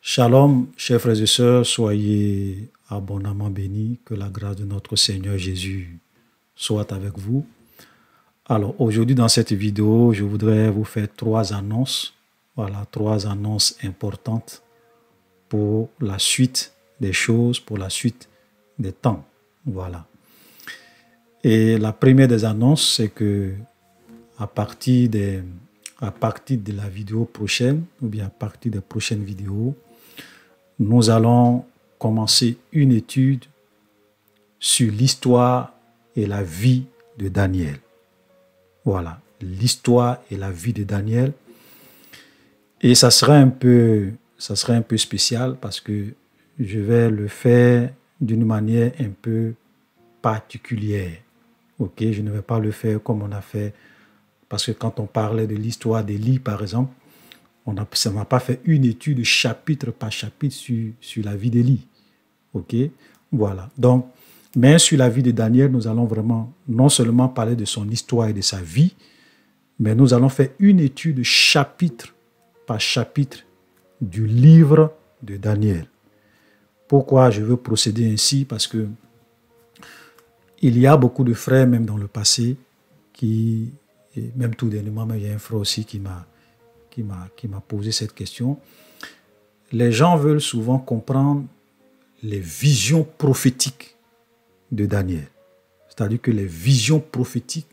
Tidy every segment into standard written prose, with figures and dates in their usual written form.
Shalom, chers frères et sœurs, soyez abondamment bénis, que la grâce de notre Seigneur Jésus soit avec vous. Alors aujourd'hui dans cette vidéo, je voudrais vous faire trois annonces, voilà, trois annonces importantes pour la suite des choses, pour la suite des temps, voilà. Et la première des annonces, c'est que à partir de la vidéo prochaine, ou bien à partir des prochaines vidéos, nous allons commencer une étude sur l'histoire et la vie de Daniel. Voilà, l'histoire et la vie de Daniel. Et ça sera un peu spécial parce que je vais le faire d'une manière un peu particulière. Ok, je ne vais pas le faire comme on a fait, parce que quand on parlait de l'histoire d'Élie, par exemple, on n'a pas fait une étude chapitre par chapitre sur la vie d'Élie. Ok, voilà. Donc, mais sur la vie de Daniel, nous allons vraiment non seulement parler de son histoire et de sa vie, mais nous allons faire une étude chapitre par chapitre du livre de Daniel. Pourquoi je veux procéder ainsi? Parce que il y a beaucoup de frères, même dans le passé, et même tout dernièrement, il y a un frère aussi qui m'a posé cette question. Les gens veulent souvent comprendre les visions prophétiques de Daniel. C'est-à-dire que les visions prophétiques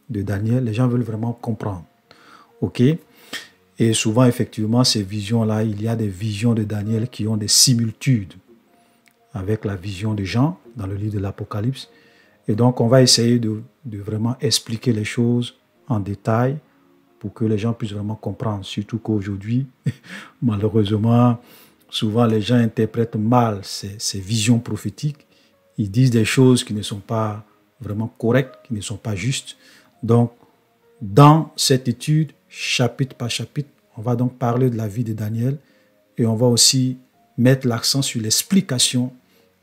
de Daniel, les gens veulent vraiment comprendre. OK? Et souvent, effectivement, ces visions-là, il y a des visions de Daniel qui ont des similitudes avec la vision de Jean dans le livre de l'Apocalypse. Et donc, on va essayer de vraiment expliquer les choses en détail pour que les gens puissent vraiment comprendre. Surtout qu'aujourd'hui, malheureusement, souvent les gens interprètent mal ces visions prophétiques. Ils disent des choses qui ne sont pas vraiment correctes, qui ne sont pas justes. Donc, dans cette étude, chapitre par chapitre, on va donc parler de la vie de Daniel et on va aussi mettre l'accent sur l'explication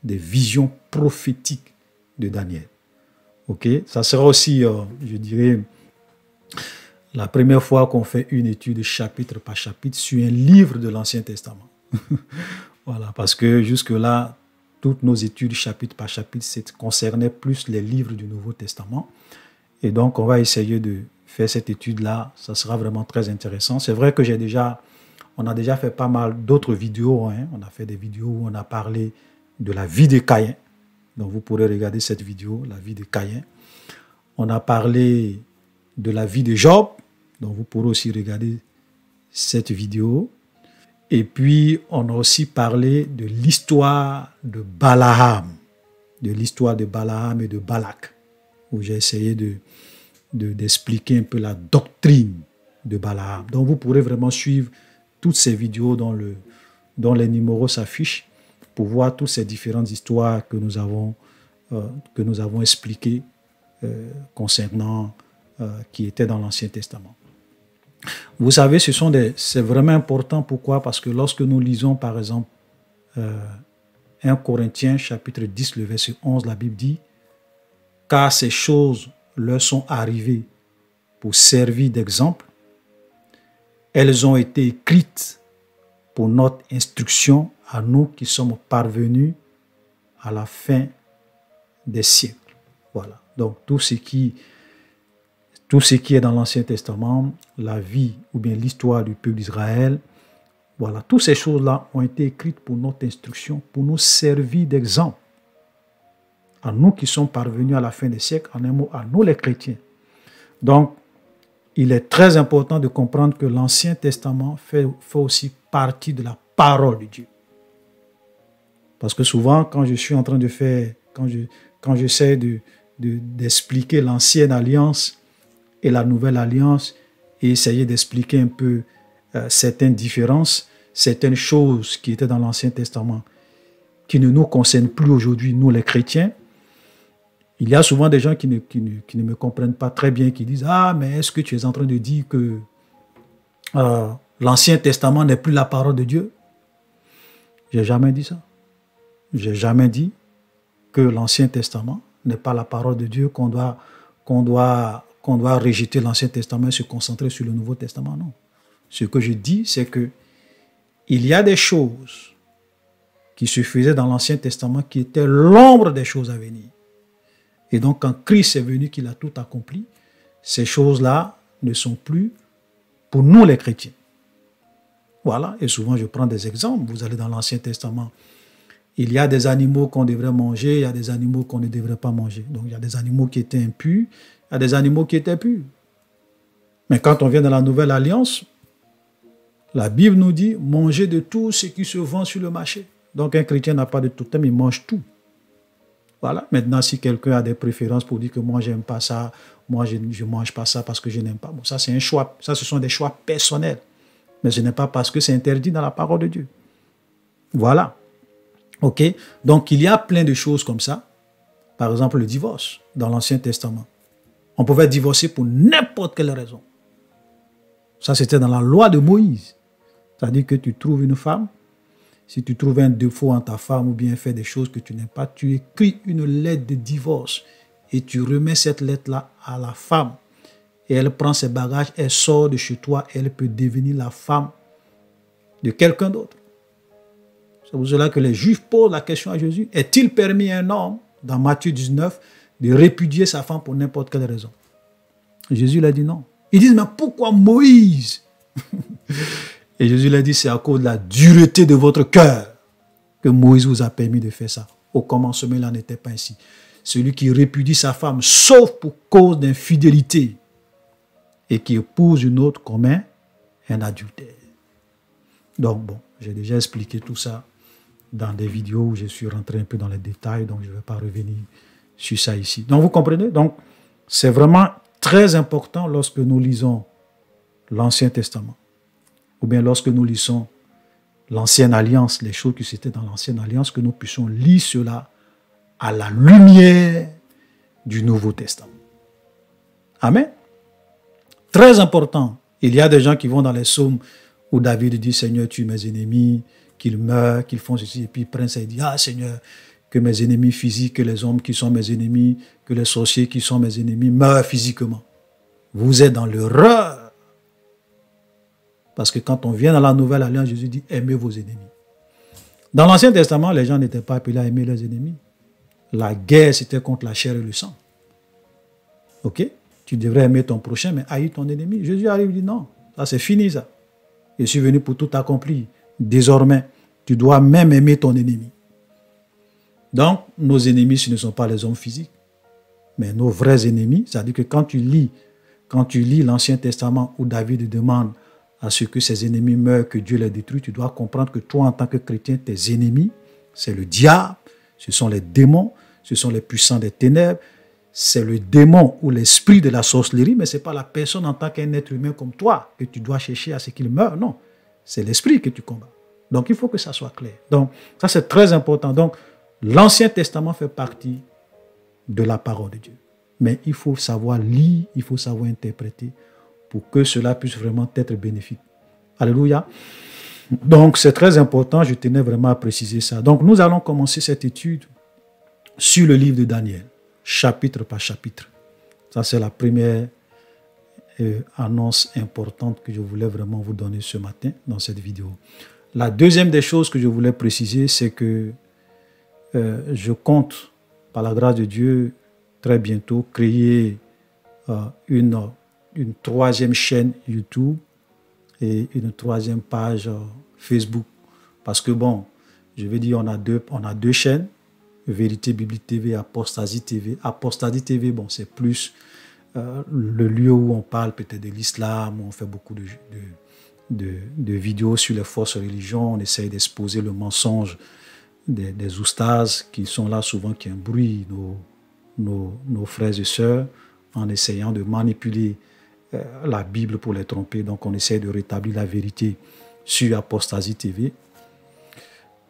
des visions prophétiques de Daniel. Ok, ça sera aussi, je dirais, la première fois qu'on fait une étude chapitre par chapitre sur un livre de l'Ancien Testament. Voilà, parce que jusque-là, toutes nos études chapitre par chapitre concernaient plus les livres du Nouveau Testament. Et donc, on va essayer de faire cette étude-là. Ça sera vraiment très intéressant. C'est vrai que on a déjà fait pas mal d'autres vidéos. Hein. On a fait des vidéos où on a parlé de la vie de Caïn. Donc, vous pourrez regarder cette vidéo, la vie de Caïn. On a parlé de la vie de Job. Donc, vous pourrez aussi regarder cette vidéo. Et puis, on a aussi parlé de l'histoire de Balaam. De l'histoire de Balaam et de Balak. Où j'ai essayé d'expliquer un peu la doctrine de Balaam. Donc, vous pourrez vraiment suivre toutes ces vidéos dont les numéros s'affichent pour voir toutes ces différentes histoires que nous avons expliquées concernant qui étaient dans l'Ancien Testament. Vous savez, c'est vraiment important. Pourquoi? Parce que lorsque nous lisons, par exemple, 1 Corinthiens, chapitre 10, le verset 11, la Bible dit « Car ces choses leur sont arrivées pour servir d'exemple. Elles ont été écrites pour notre instruction à nous qui sommes parvenus à la fin des siècles. » Voilà. Donc, tout ce qui est dans l'Ancien Testament, la vie ou bien l'histoire du peuple d'Israël, voilà, toutes ces choses-là ont été écrites pour notre instruction, pour nous servir d'exemple. À nous qui sommes parvenus à la fin des siècles, en un mot, à nous les chrétiens. Donc, il est très important de comprendre que l'Ancien Testament fait aussi partie de la parole de Dieu. Parce que souvent, quand je suis en train de faire, quand j'essaie d'expliquer l'ancienne alliance et la nouvelle alliance et essayer d'expliquer un peu certaines différences, certaines choses qui étaient dans l'Ancien Testament qui ne nous concernent plus aujourd'hui, nous les chrétiens, il y a souvent des gens qui ne me comprennent pas très bien, qui disent « Ah, mais est-ce que tu es en train de dire que l'Ancien Testament n'est plus la parole de Dieu ?» J'ai jamais dit ça. J'ai jamais dit que l'Ancien Testament n'est pas la parole de Dieu, qu'on doit rejeter l'Ancien Testament et se concentrer sur le Nouveau Testament. Non. Ce que je dis, c'est que il y a des choses qui se faisaient dans l'Ancien Testament qui étaient l'ombre des choses à venir. Et donc, quand Christ est venu, qu'il a tout accompli, ces choses-là ne sont plus pour nous les chrétiens. Voilà, et souvent je prends des exemples. Vous allez dans l'Ancien Testament, il y a des animaux qu'on devrait manger, il y a des animaux qu'on ne devrait pas manger. Donc il y a des animaux qui étaient impurs, il y a des animaux qui étaient purs. Mais quand on vient dans la Nouvelle Alliance, la Bible nous dit, mangez de tout ce qui se vend sur le marché. Donc un chrétien n'a pas de totem, il mange tout. Voilà. Maintenant, si quelqu'un a des préférences pour dire que moi, j'aime pas ça, moi, je ne mange pas ça parce que je n'aime pas. Bon, ça, c'est un choix. Ça, ce sont des choix personnels. Mais ce n'est pas parce que c'est interdit dans la parole de Dieu. Voilà. OK? Donc, il y a plein de choses comme ça. Par exemple, le divorce dans l'Ancien Testament. On pouvait divorcer pour n'importe quelle raison. Ça, c'était dans la loi de Moïse. C'est-à-dire que tu trouves une femme, si tu trouves un défaut en ta femme ou bien fait des choses que tu n'aimes pas, tu écris une lettre de divorce et tu remets cette lettre-là à la femme. Et elle prend ses bagages, elle sort de chez toi, elle peut devenir la femme de quelqu'un d'autre. C'est pour cela que les Juifs posent la question à Jésus, est-il permis à un homme, dans Matthieu 19, de répudier sa femme pour n'importe quelle raison? Jésus l'a dit non. Ils disent, mais pourquoi Moïse? Et Jésus l'a dit, c'est à cause de la dureté de votre cœur que Moïse vous a permis de faire ça. Au commencement, il n'en était pas ainsi. Celui qui répudie sa femme, sauf pour cause d'infidélité, et qui épouse une autre comme un adultère. Donc bon, j'ai déjà expliqué tout ça dans des vidéos où je suis rentré un peu dans les détails, donc je ne vais pas revenir sur ça ici. Donc vous comprenez? Donc c'est vraiment très important lorsque nous lisons l'Ancien Testament, ou bien lorsque nous lisons l'Ancienne Alliance, les choses qui étaient dans l'Ancienne Alliance, que nous puissions lire cela à la lumière du Nouveau Testament. Amen. Très important. Il y a des gens qui vont dans les psaumes où David dit, Seigneur, tue mes ennemis, qu'ils meurent, qu'ils font ceci, et puis ils prennent ça et disent, ah Seigneur, que mes ennemis physiques, que les hommes qui sont mes ennemis, que les sorciers qui sont mes ennemis meurent physiquement. Vous êtes dans l'erreur. Parce que quand on vient dans la Nouvelle Alliance, Jésus dit, aimez vos ennemis. Dans l'Ancien Testament, les gens n'étaient pas appelés à aimer leurs ennemis. La guerre, c'était contre la chair et le sang. Ok? Tu devrais aimer ton prochain, mais haïr ton ennemi. Jésus arrive et dit non, ça c'est fini ça. Je suis venu pour tout accomplir. Désormais, tu dois même aimer ton ennemi. Donc, nos ennemis, ce ne sont pas les hommes physiques, mais nos vrais ennemis. C'est-à-dire que quand tu lis l'Ancien Testament où David demande à ce que ses ennemis meurent, que Dieu les détruise, tu dois comprendre que toi, en tant que chrétien, tes ennemis, c'est le diable, ce sont les démons, ce sont les puissants des ténèbres, c'est le démon ou l'esprit de la sorcellerie, mais ce n'est pas la personne en tant qu'un être humain comme toi que tu dois chercher à ce qu'il meure. Non, c'est l'esprit que tu combats. Donc, il faut que ça soit clair. Donc, ça, c'est très important. Donc, l'Ancien Testament fait partie de la parole de Dieu. Mais il faut savoir lire, il faut savoir interpréter pour que cela puisse vraiment être bénéfique. Alléluia. Donc, c'est très important. Je tenais vraiment à préciser ça. Donc, nous allons commencer cette étude sur le livre de Daniel, chapitre par chapitre. Ça, c'est la première annonce importante que je voulais vraiment vous donner ce matin dans cette vidéo. La deuxième des choses que je voulais préciser, c'est que je compte, par la grâce de Dieu, très bientôt, créer une troisième chaîne YouTube et une troisième page Facebook. Parce que bon, je vais dire, on a deux chaînes, Vérité Biblique TV, Apostasie TV. Apostasie TV, bon, c'est plus le lieu où on parle peut-être de l'islam, où on fait beaucoup de vidéos sur les fausses religions, on essaye d'exposer le mensonge des oustas qui sont là souvent, qui embrouillent nos frères et sœurs en essayant de manipuler la Bible pour les tromper. Donc on essaie de rétablir la vérité sur Apostasie TV.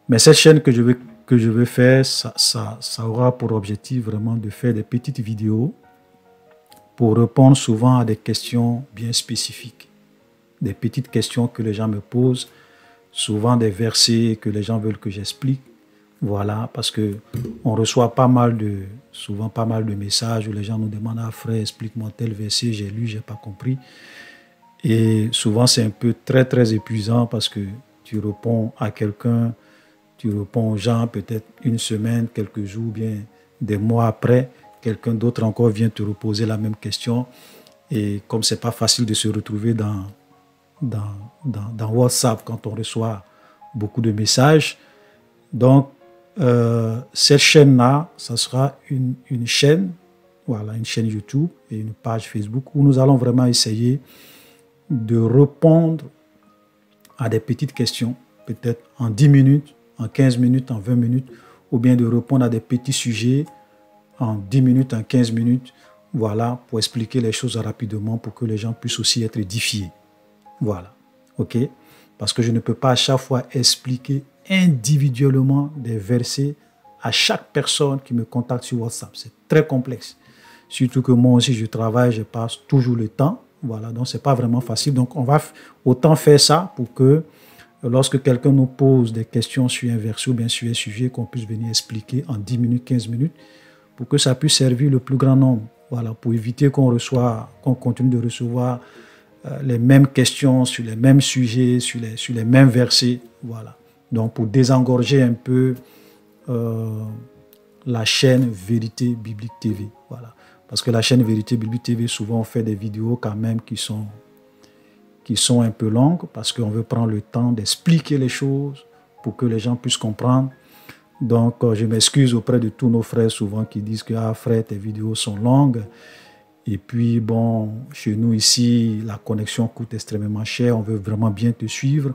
Mais cette chaîne que je veux faire, ça aura pour objectif vraiment de faire des petites vidéos pour répondre souvent à des questions bien spécifiques. Des petites questions que les gens me posent, souvent des versets que les gens veulent que j'explique. Voilà, parce que on reçoit souvent pas mal de messages où les gens nous demandent, ah frère, explique-moi tel verset, j'ai lu, j'ai pas compris. Et souvent c'est un peu très très épuisant parce que tu réponds à quelqu'un, tu réponds aux gens peut-être une semaine, quelques jours, bien des mois après, quelqu'un d'autre encore vient te reposer la même question. Et comme c'est pas facile de se retrouver dans WhatsApp quand on reçoit beaucoup de messages, donc cette chaîne-là, ça sera une chaîne, voilà, une chaîne YouTube et une page Facebook où nous allons vraiment essayer de répondre à des petites questions, peut-être en 10 minutes, en 15 minutes, en 20 minutes, ou bien de répondre à des petits sujets en 10 minutes, en 15 minutes, voilà, pour expliquer les choses rapidement, pour que les gens puissent aussi être édifiés. Voilà, ok? Parce que je ne peux pas à chaque fois expliquer individuellement des versets à chaque personne qui me contacte sur WhatsApp. C'est très complexe. Surtout que moi aussi, je travaille, je passe toujours le temps. Voilà, donc c'est pas vraiment facile. Donc, on va autant faire ça pour que lorsque quelqu'un nous pose des questions sur un verset ou bien sur un sujet, qu'on puisse venir expliquer en 10 minutes, 15 minutes, pour que ça puisse servir le plus grand nombre. Voilà, pour éviter qu'on continue de recevoir les mêmes questions sur les mêmes sujets, sur les mêmes versets. Voilà. Donc, pour désengorger un peu la chaîne Vérité Biblique TV. Voilà. Parce que la chaîne Vérité Biblique TV, souvent, on fait des vidéos quand même qui sont un peu longues parce qu'on veut prendre le temps d'expliquer les choses pour que les gens puissent comprendre. Donc, je m'excuse auprès de tous nos frères souvent qui disent que « Ah, frère, tes vidéos sont longues. » Et puis, bon, chez nous ici, la connexion coûte extrêmement cher. On veut vraiment bien te suivre,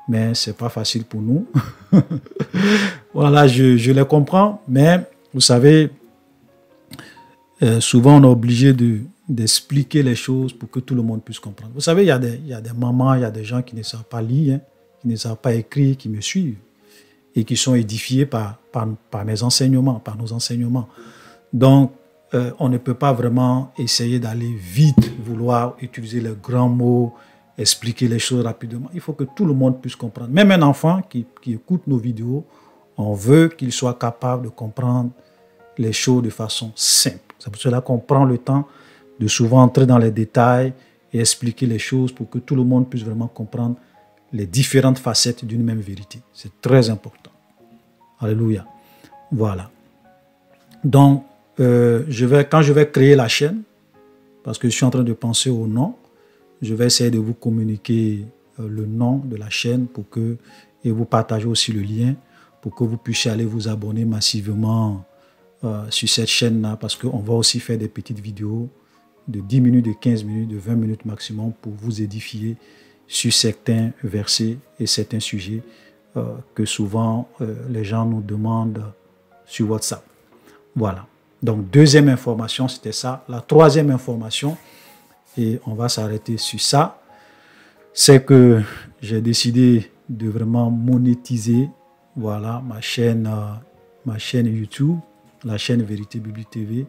mais ce n'est pas facile pour nous. Voilà, je les comprends, mais vous savez, souvent, on est obligé d'expliquer les choses pour que tout le monde puisse comprendre. Vous savez, il y a des mamans, il y a des gens qui ne savent pas lire, hein, qui ne savent pas écrire, qui me suivent et qui sont édifiés par mes enseignements, par nos enseignements. Donc, on ne peut pas vraiment essayer d'aller vite, vouloir utiliser les grands mots, expliquer les choses rapidement. Il faut que tout le monde puisse comprendre. Même un enfant qui écoute nos vidéos, on veut qu'il soit capable de comprendre les choses de façon simple. C'est pour cela qu'on prend le temps de souvent entrer dans les détails et expliquer les choses pour que tout le monde puisse vraiment comprendre les différentes facettes d'une même vérité. C'est très important. Alléluia. Voilà. Donc, quand je vais créer la chaîne, parce que je suis en train de penser au nom, je vais essayer de vous communiquer le nom de la chaîne et vous partager aussi le lien pour que vous puissiez aller vous abonner massivement sur cette chaîne-là, parce qu'on va aussi faire des petites vidéos de 10 minutes, de 15 minutes, de 20 minutes maximum pour vous édifier sur certains versets et certains sujets que souvent les gens nous demandent sur WhatsApp. Voilà. Donc, deuxième information, c'était ça. La troisième information, et on va s'arrêter sur ça, c'est que j'ai décidé de vraiment monétiser, voilà, ma chaîne YouTube, la chaîne Vérité Biblique TV.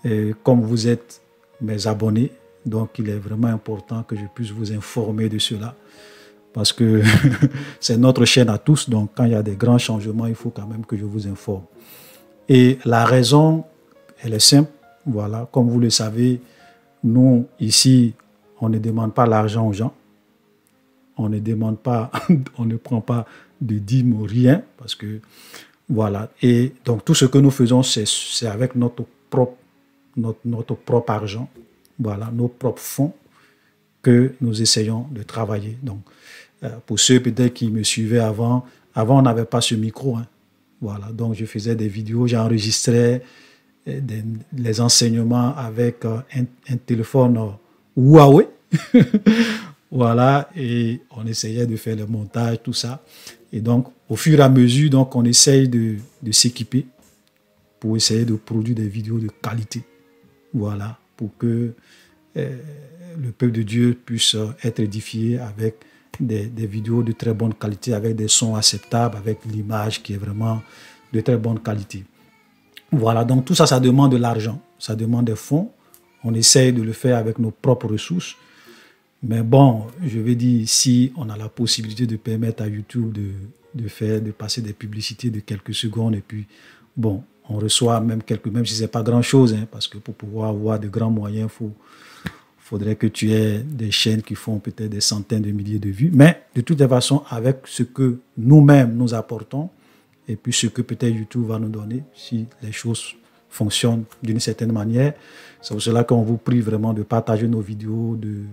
Et comme vous êtes mes abonnés, donc il est vraiment important que je puisse vous informer de cela. Parce que c'est notre chaîne à tous, donc quand il y a des grands changements, il faut quand même que je vous informe. Et la raison, elle est simple. Voilà, comme vous le savez, nous, ici, on ne demande pas l'argent aux gens. On ne demande pas, on ne prend pas de dîmes ou rien. Parce que, voilà. Et donc, tout ce que nous faisons, c'est avec notre propre argent. Voilà, nos propres fonds que nous essayons de travailler. Donc, pour ceux peut-être qui me suivaient avant on n'avait pas ce micro, hein. Voilà, donc je faisais des vidéos, j'enregistrais les enseignements avec un téléphone Huawei. Voilà, et on essayait de faire le montage, tout ça. Et donc, au fur et à mesure, donc, on essaye de s'équiper pour essayer de produire des vidéos de qualité. Voilà, pour que le peuple de Dieu puisse être édifié avec des vidéos de très bonne qualité, avec des sons acceptables, avec l'image qui est vraiment de très bonne qualité. Voilà, donc tout ça, ça demande de l'argent, ça demande des fonds. On essaye de le faire avec nos propres ressources. Mais bon, je vais dire, si on a la possibilité de permettre à YouTube de passer des publicités de quelques secondes, et puis, bon, on reçoit même si ce n'est pas grand-chose, hein, parce que pour pouvoir avoir de grands moyens, il faudrait que tu aies des chaînes qui font peut-être des centaines de milliers de vues. Mais de toute façon, avec ce que nous-mêmes nous apportons, et puis ce que peut-être YouTube va nous donner, si les choses fonctionnent d'une certaine manière, c'est pour cela qu'on vous prie vraiment de partager nos vidéos, de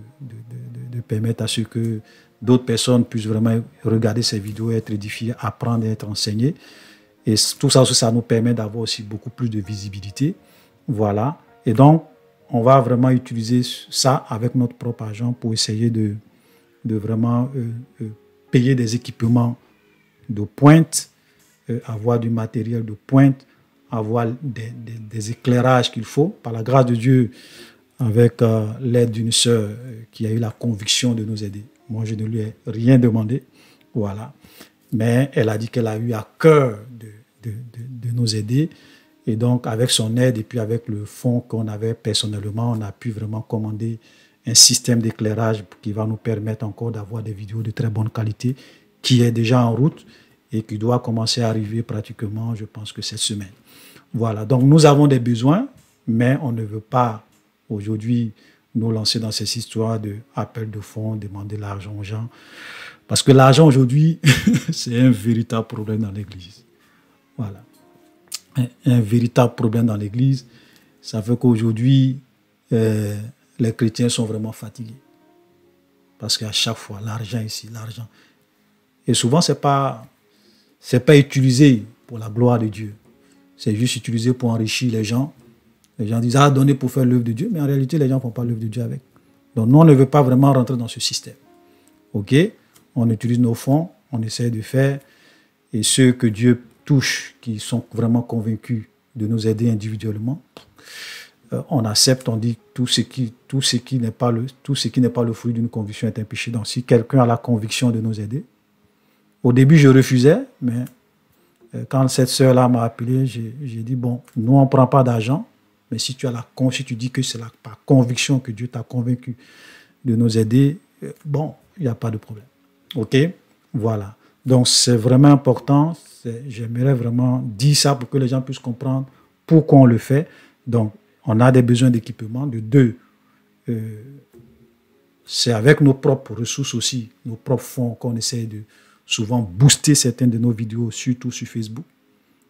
permettre à ce que d'autres personnes puissent vraiment regarder ces vidéos, être édifiées, apprendre et être enseignées. Et tout ça aussi, ça nous permet d'avoir aussi beaucoup plus de visibilité. Voilà. Et donc, on va vraiment utiliser ça avec notre propre argent pour essayer de vraiment payer des équipements de pointe, avoir du matériel de pointe, avoir des éclairages qu'il faut. Par la grâce de Dieu, avec l'aide d'une sœur qui a eu la conviction de nous aider. Moi, je ne lui ai rien demandé. Voilà. Mais elle a dit qu'elle a eu à cœur de nous aider. Et donc, avec son aide et puis avec le fonds qu'on avait personnellement, on a pu vraiment commander un système d'éclairage qui va nous permettre encore d'avoir des vidéos de très bonne qualité, qui est déjà en route et qui doit commencer à arriver pratiquement, je pense que cette semaine. Voilà, donc nous avons des besoins, mais on ne veut pas aujourd'hui nous lancer dans ces histoires d'appel de fonds, demander l'argent aux gens. Parce que l'argent aujourd'hui, c'est un véritable problème dans l'Église. Voilà. Un véritable problème dans l'Église. Ça fait qu'aujourd'hui, les chrétiens sont vraiment fatigués. Parce qu'à chaque fois, l'argent ici, l'argent. Et souvent, ce n'est pas utilisé pour la gloire de Dieu. C'est juste utilisé pour enrichir les gens. Les gens disent, ah, donnez pour faire l'œuvre de Dieu. Mais en réalité, les gens ne font pas l'œuvre de Dieu avec. Donc, nous, on ne veut pas vraiment rentrer dans ce système. OK? On utilise nos fonds, on essaie de faire. Et ceux que Dieu touche, qui sont vraiment convaincus de nous aider individuellement, on accepte, on dit tout ce qui n'est pas le fruit d'une conviction est un péché. Donc, si quelqu'un a la conviction de nous aider, au début, je refusais, mais quand cette sœur-là m'a appelé, j'ai dit, bon, nous, on ne prend pas d'argent, mais si tu dis que c'est par conviction que Dieu t'a convaincu de nous aider, bon, il n'y a pas de problème. OK? Voilà. Donc, c'est vraiment important. J'aimerais vraiment dire ça pour que les gens puissent comprendre pourquoi on le fait. Donc, on a des besoins d'équipement. De deux, c'est avec nos propres ressources aussi, nos propres fonds qu'on essaie de souvent booster certaines de nos vidéos, surtout sur Facebook.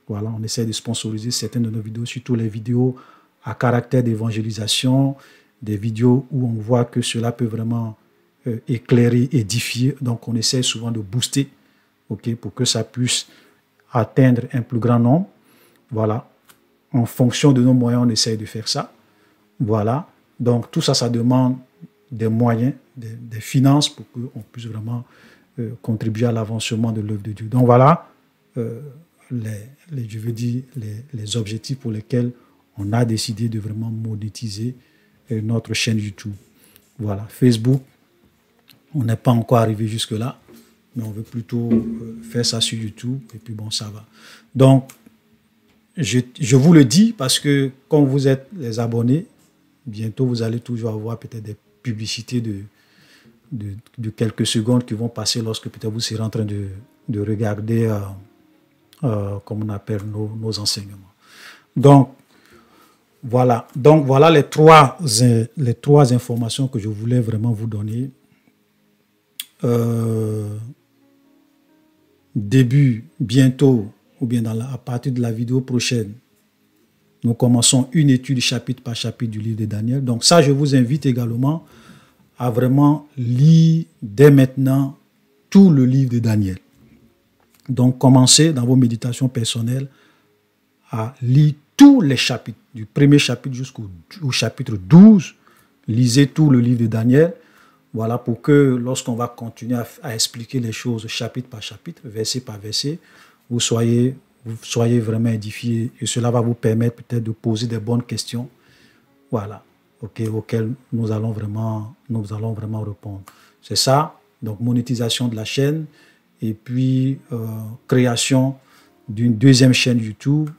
Voilà, on essaie de sponsoriser certaines de nos vidéos, surtout les vidéos à caractère d'évangélisation, des vidéos où on voit que cela peut vraiment éclairer, édifier. Donc, on essaie souvent de booster, okay, pour que ça puisse atteindre un plus grand nombre. Voilà. En fonction de nos moyens, on essaie de faire ça. Voilà. Donc, tout ça, ça demande des moyens, des finances pour qu'on puisse vraiment contribuer à l'avancement de l'œuvre de Dieu. Donc, voilà les objectifs pour lesquels on a décidé de vraiment monétiser notre chaîne YouTube. Voilà. Facebook, on n'est pas encore arrivé jusque-là, mais on veut plutôt faire ça sur YouTube, et puis bon, ça va. Donc, je vous le dis parce que quand vous êtes les abonnés, bientôt vous allez toujours avoir peut-être des publicités de quelques secondes qui vont passer lorsque peut-être vous serez en train de regarder, comme on appelle, nos enseignements. Donc, voilà les trois informations que je voulais vraiment vous donner. Début, bientôt, ou bien à partir de la vidéo prochaine, nous commençons une étude chapitre par chapitre du livre de Daniel. Donc ça, je vous invite également à vraiment lire dès maintenant tout le livre de Daniel. Donc commencez dans vos méditations personnelles à lire tous les chapitres, du premier chapitre jusqu'au chapitre 12. Lisez tout le livre de Daniel. Voilà, pour que lorsqu'on va continuer à expliquer les choses chapitre par chapitre, verset par verset, vous soyez vraiment édifiés et cela va vous permettre peut-être de poser des bonnes questions, voilà, auxquelles nous allons vraiment répondre. C'est ça, donc monétisation de la chaîne et puis création d'une deuxième chaîne YouTube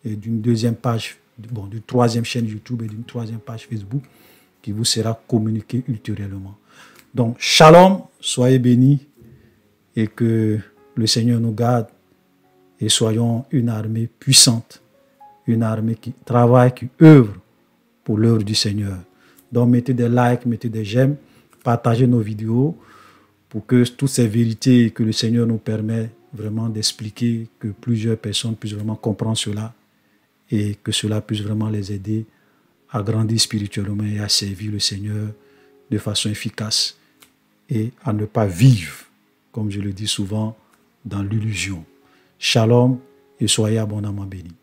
et d'une deuxième page, d'une troisième chaîne YouTube et d'une troisième page Facebook qui vous sera communiquée ultérieurement. Donc, shalom, soyez bénis et que le Seigneur nous garde et soyons une armée puissante, une armée qui travaille, qui œuvre pour l'œuvre du Seigneur. Donc, mettez des likes, mettez des j'aime, partagez nos vidéos pour que toutes ces vérités que le Seigneur nous permet vraiment d'expliquer, que plusieurs personnes puissent vraiment comprendre cela et que cela puisse vraiment les aider à grandir spirituellement et à servir le Seigneur de façon efficace et à ne pas vivre, comme je le dis souvent, dans l'illusion. Shalom et soyez abondamment bénis.